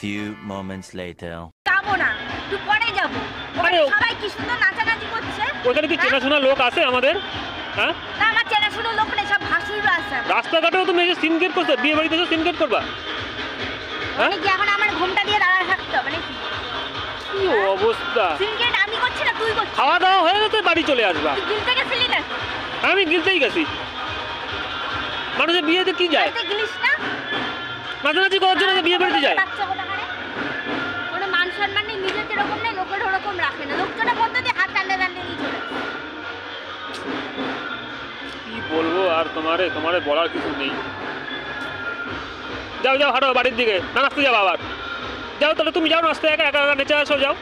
few moments later. যাবো না, একটু পরে যাবো। ওখানে সবাই কি সুন্দর নাচানাচি করছে। ওখানে কি চেনাশোনা লোক আছে আমাদের? হ্যাঁ, না আমার চেনাশোনা লোক নেই, সব ভাসুররা আছে। রাস্তাঘাটেও তুমি এই যে সিনগেট করছো, বিয়ে বাড়িতে এসে সিনগেট করবা? মানে কি এখন আমার ঘুমটা দিয়ে দাঁড়ায় থাকতে হবে নাকি? কি অবস্থা! সিনগেট আমি করছি না, তুই করছিস। খাওয়া দাওয়া হয়ে গেছে, বাড়ি চলে আসবা। তুই গিলতে গেছিলি না? আমি গিলতেই গেছি। মানুষের বিয়েতে কি যায়? বাড়িতে গিলিস না? নাচানাচি করার জন্য বিয়ে বাড়িতে যায়। বাচ্চা কোথাকারে? কোনো মান সম্মান নেই, নিজের যেরকম নেই লোকের ওরকম রাখে না। লোকজনের মধ্যে দিয়ে হাত টানতে টানতে নিয়ে চলে যায়। কি বলবো আর তোমারে বলার কিছু নেই। যাও যাও, হাঁটো বাড়ির দিকে। না নাচতে যাবো আবার? যাও তাহলে, তুমি যাও নাচতে, একা একা নেচে আসো, যাও।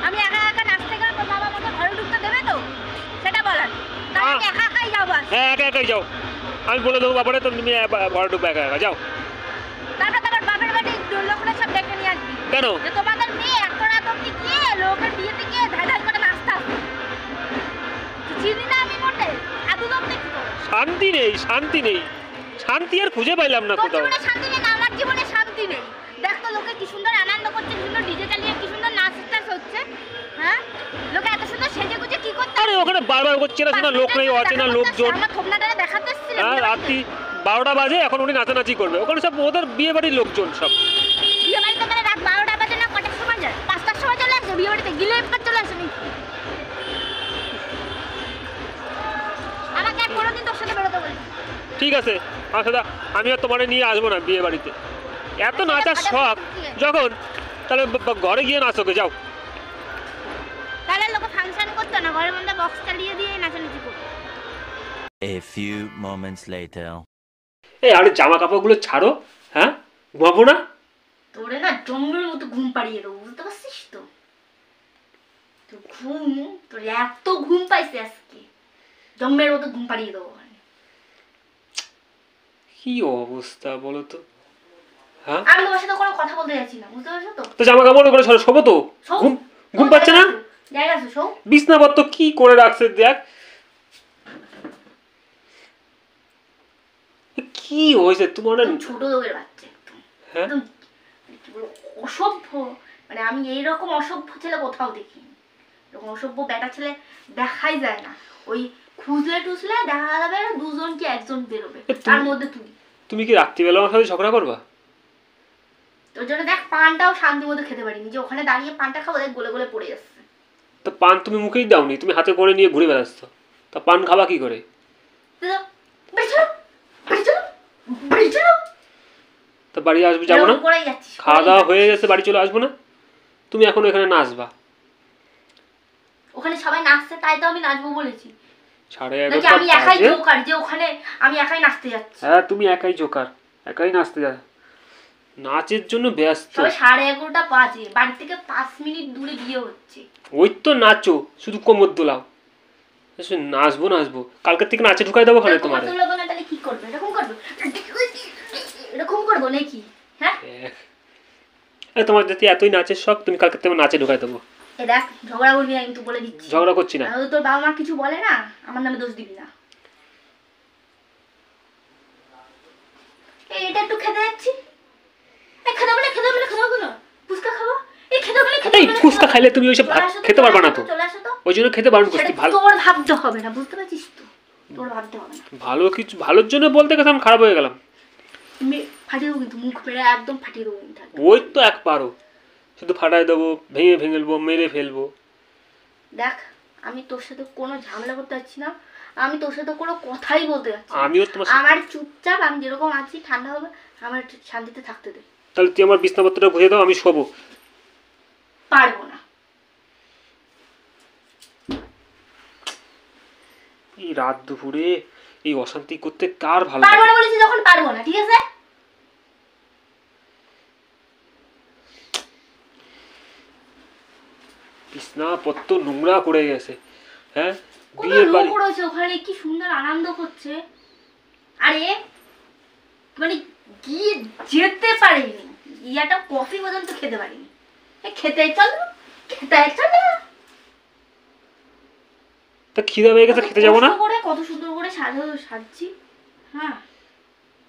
আমি একা একা নাচতে গেলে তোর বাবা আমাকে ঘরে ঢুকতে দেবে তো? সেটা বলেন। তাহলে আমি একা একাই যাবো। হ্যাঁ, একা একাই যাও। আমি বলে দেবো বাবারে, তুমি ঘরে ঢুকবে একা একা, যাও। তারপর তোমার বাপের বাড়ি লোকরা সব ডেকে নিয়ে আসবি। কেন? যে তোমাদের মেয়ে এত রাত অব্দি গিয়ে লোকের বিয়েতে গিয়ে ধাই ধাই করে নাচতে আসে। চিনি না আমি মোটে, এত লোক দেখি তো। শান্তি নেই, শান্তি নেই, শান্তি আর খুঁজে পাইলাম না তোর কোথাও। জীবনে শান্তি নেই না, আমার জীবনে শান্তি নেই। দেখ তো লোকে কি সুন্দর আনন্দ করছে, কি সুন্দর ডিজে চালিয়ে কি সুন্দর নাচ টাচ হচ্ছে। হ্যাঁ, লোকে এত সুন্দর সেজে গুজে কি করতে? আরে ওখানে বারবার করছে না, লোক নেই, অচেনা লোকজন। আমার থোপনাটারে দেখাতে এসেছিলাম। হ্যাঁ, রাত্রি 12টা বাজে, এখন উনি নাচানাচি করবে। ওখানে সব ওদের বিয়ে বাড়ির লোকজন সব। বিয়ে বাড়িতে মানে রাত 12টা বাজে না, কটার সময় যায়? 5টার সময় চলে আসে বিয়ে বাড়িতে, গিলে এবার চলে আসে নাকি? আমাকে আর কোনোদিন তোর সাথে বেরোতে বলি। ঠিক আছে, আমার সাথে আমি আর তোমারে নিয়ে আসবো না বিয়ে বাড়িতে। এত নাচার শখ যখন, তাহলে ঘরে গিয়ে নাচোকে, যাও। তাহলে লোকে ফাংশন করতো না, ঘরের মধ্যে বক্স চালিয়ে দিয়ে নাচানাচি করতো। A few moments later. এই আরে জামা কাপড়গুলো ছাড়ো। হ্যাঁ, ঘুমাবো না? তোরে না জম্মের মতো ঘুম পাড়িয়ে দেবো, বুঝতে পারছিস তো? তোর ঘুম, তোর এত ঘুম পাইছে আজকে, জম্মের মতো ঘুম পাড়িয়ে দেবো। কি অবস্থা বলো তো? হ্যাঁ, আমি তোমার সাথে কোনো কথা বলতে যাচ্ছি না, বুঝতে পারছো তো? তো জামা কাপড় করে শোবো তো। ঘুম ঘুম পাচ্ছে না? জায়গা আছে, শো। বিছনাপত্র কি করে রাখছে দেখ। কি হয়েছে তোমার? ছোট লোকের বাচ্চা একদম। হ্যাঁ, একদম কি বলবো, অসভ্য। মানে আমি এইরকম অসভ্য ছেলে কোথাও দেখিনি। এরকম অসভ্য বেটা ছেলে দেখাই যায় না। ওই খুঁজলে টুসলে দেখা যাবে দুজন কি একজন বেরোবে, তার মধ্যে তুমি কি রাত্রিবেলা আমার সাথে ঝগড়া করবা? তোর জন্য দেখ পানটাও শান্তি মতো খেতে পারিনি, যে ওখানে দাঁড়িয়ে পানটা খাবো দেখ গলে গলে পড়ে যাচ্ছে। তা পান তুমি মুখেই দাওনি, তুমি হাতে করে নিয়ে ঘুরে বেড়াচ্ছ। তা পান খাবা কি করে? তা বাড়ি আসবে, যাবো না? খাওয়া দাওয়া হয়ে গেছে, বাড়ি চলে আসবো না? তুমি এখন এখানে নাচবা? ওখানে সবাই নাচছে তাই তো আমি নাচবো বলেছি। 11:30 আমি একাই জোকার যে ওখানে আমি একাই নাচতে যাচ্ছি? হ্যাঁ, তুমি একাই জোকার, একাই নাচতে যা। নাচের জন্য ব্যস্ত। 11:30 বাজে, বাড়ি থেকে 5 মিনিট দূরে বিয়ে হচ্ছে। ওই তো নাচো, শুধু কোমর দোলাও। নাচবো নাচবো, কালকের থেকে নাচে ঢুকাই দেবো ওখানে তোমার। তাহলে কি করবে? এরকম করবো, এরকম করবো নাকি? হ্যাঁ, তোমার যদি এতই নাচের শখ, তুমি কালকে থেকে নাচে ঢুকাই দেবো। দেখ ঝগড়া করবি না কিন্তু, বলে দিচ্ছি। ঝগড়া করছি না। তোর বাবা মা কিছু বলে না, আমার নামে দোষ দিবি না। এটা একটু খেতে যাচ্ছি, খেতে বলে খেতে বলে খেতে বলে ফুচকা খাবো, এই খেতে বলে খেতে বলে ফুচকা খাইলে তুমি ওইসব খেতে পারবা না তো। চলে আসো তো, ওই জন্য খেতে বারণ করছি। ভালো তোর ভাবতে হবে না, বুঝতে পারছিস তো? তোর ভাবতে হবে না। ভালো কিছু ভালোর জন্য বলতে গেছে আমি খারাপ হয়ে গেলাম। তুমি ফাটিয়ে দেবো কিন্তু, মুখ মেরে একদম ফাটিয়ে দেবো। ওই তো একবারও শুধু ফাটাই দেবো, ভেঙে ফেলবো, মেরে ফেলবো। দেখ আমি তোর সাথে কোনো ঝামেলা করতে যাচ্ছি না, আমি তোর সাথে কোনো কথাই বলতে যাচ্ছি না। আমিও তোমার আমার চুপচাপ আমি যেরকম আছি ঠান্ডা হবে, আমার শান্তিতে থাকতে দে। তাহলে তুই আমার বিছনাপত্রটা গুছিয়ে দাও, আমি শোবো। পারবো না। এই রাত দুপুরে এই অশান্তি করতে কার ভালো পারবো না বলেছি যখন, পারবো না, ঠিক আছে? বিছনাপত্র নোংরা করে গেছে। হ্যাঁ, বিয়ের বাড়ি করেছে, ওখানে কি সুন্দর আনন্দ করছে। আরে মানে গিয়ে যেতে পারিনি, ইয়াটা কফি পর্যন্ত খেতে পারিনি। খেতে চলো, খেতে চলো। তা খিদে পেয়ে গেছে, খেতে যাবো না? কত সুন্দর করে সাজছি। হ্যাঁ,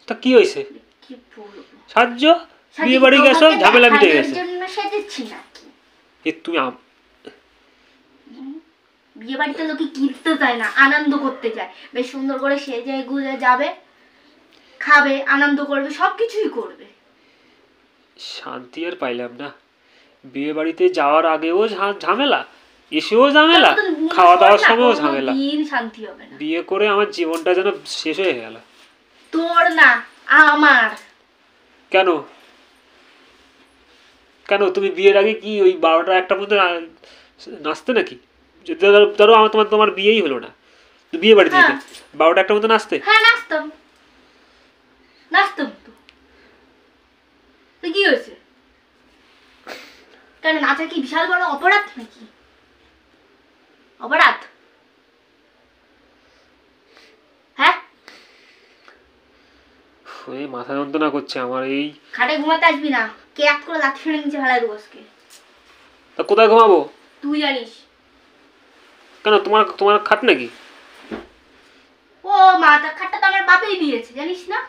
তা কি হয়েছে? কি বলবো, সাহায্য বিয়ে বাড়ি গেছো, ঝামেলা মিটে গেছে। জন্য সেজেছি নাকি? এ তুমি বিয়ে বাড়িতে লোকে কিনতে চায় না, আনন্দ করতে চায়। বেশ সুন্দর করে সেজে গুজে যাবে, খাবে, আনন্দ করবে, সবকিছুই করবে। শান্তি আর পাইলাম না। বিয়ে বাড়িতে যাওয়ার আগেও ঝামেলা, এসেও ঝামেলা, খাওয়া দাওয়ার সময়ও ঝামেলা। দিন শান্তি হবে না। বিয়ে করে আমার জীবনটা যেন শেষ হয়ে গেল। তোর না, আমার। কেন কেন তুমি বিয়ের আগে কি ওই 12টা 1টার মধ্যে নাচতে নাকি? ধরো আমার তোমার বিয়েই হলো না, বিয়ে বাড়িতে যেতে 12টা 1টার মধ্যে নাচতে? হ্যাঁ নাচতাম তো। কি হয়েছে? কেন, নাচা কি বিশাল বড় অপরাধ নাকি? অপরাধ? হ্যাঁ, ওই মাথা যন্ত্রণা করছে আমার। এই খাটে ঘুমাতে আসবি না, কে এক করে লাথি ফেলে নিচে ফেলাই দেবো আজকে। তা কোথায় ঘুমাবো? তুই জানিস। কেন, তোমার খাট নাকি? ও মাথা খাটটা তো আমার বাপেই দিয়েছে, জানিস না?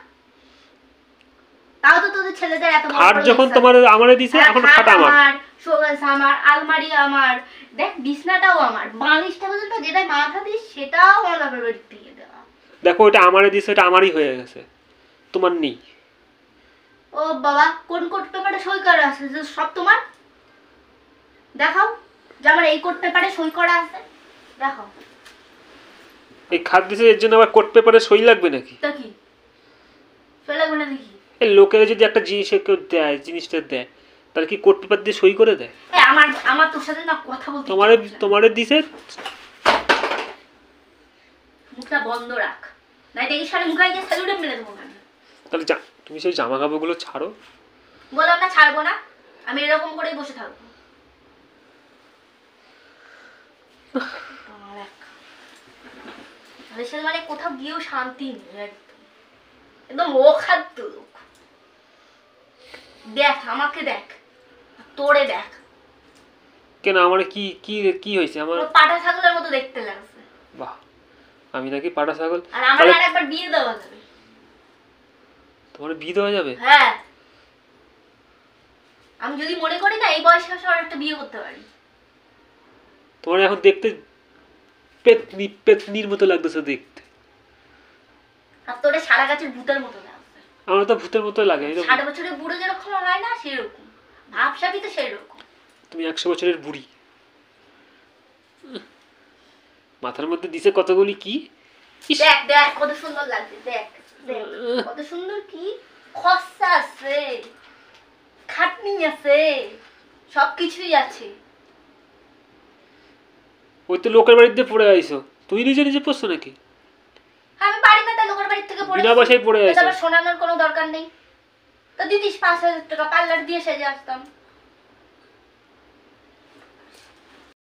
তাও তো তোদের ছেলেদের এত বড় খাট যখন তোমার আমারে দিছে, এখন খাট আমার, শোকেস আমার, আলমারি আমার, দেখ বিছনাটাও আমার, বালিশটা পর্যন্ত যেটা মাথা দিস সেটাও আমার বাপের বাড়ির থেকে দেওয়া। দেখো ওটা আমারে দিছে, এটা আমারই হয়ে গেছে, তোমার নেই। ও বাবা, কোন কোট পেপারে সই করা আছে যে সব তোমার? দেখাও যে আমার এই কোট পেপারে সই করা আছে, দেখাও। এই খাট দিছে, এর জন্য আবার কোট পেপারে সই লাগবে নাকি? তা কি সই লাগবে না দেখি? এই লোকেরা যদি একটা জিনিস কেউ দেয়, জিনিসটা দেয়, তাহলে কি কোট পেপার দিয়ে সই করে দেয়? আমার তোর সাথে না কথা বলতে তোমারে দিছে। মুখটা বন্ধ রাখ, নাই দেখিস সারা মুখাই গিয়ে স্যালুটে মেরে দেবো। তাহলে তুমি সেই জামা কাপড়গুলো ছাড়ো। বললাম না ছাড়বো না, আমি এরকম করেই বসে থাকবো। মানে কোথাও গিয়েও শান্তি নেই, একদম অখাদ্য লোক। দেখ আমাকে, দেখ তোরে, দেখ কেন আমার কি কি কি হয়েছে? আমার পাটা ছাগলের মতো দেখতে লাগছে। বাহ, আমি নাকি পাটা ছাগল? আর আমার আর একবার বিয়ে দেওয়া যাবে। তোমার বিয়ে দেওয়া যাবে? হ্যাঁ, আমি যদি মনে করি না এই বয়সে আর একটা বিয়ে করতে পারি। তোমার এখন দেখতে পেতনির মতো লাগতেছে দেখতে। আর তোরে সারা গাছের ভূতের মতো লাগছে। আমার তো ভূতের মতো লাগে। 60 বছরের বুড়ো যেরকম হয় না সেরকম ভাবসাবি তো সেরকম। তুমি 100 বছরের বুড়ি। মাথার মধ্যে দিছে কতগুলি কি। দেখ দেখ কত সুন্দর লাগছে, দেখ দেখ কত সুন্দর, কি খসা আছে, খাটনি আছে, সবকিছুই আছে। ওই তো লোকের বাড়িতে পড়ে আইছো, তুই নিজে নিজে পড়ছো নাকি? আমি পারি না, তাই লোকের বাড়ি থেকে পড়ে বিনা পয়সায় পড়ে আইছো। আবার শোনানোর কোনো দরকার নেই। তো দিদিস 5,000 টাকা পার্লার দিয়ে সেজে আসতাম।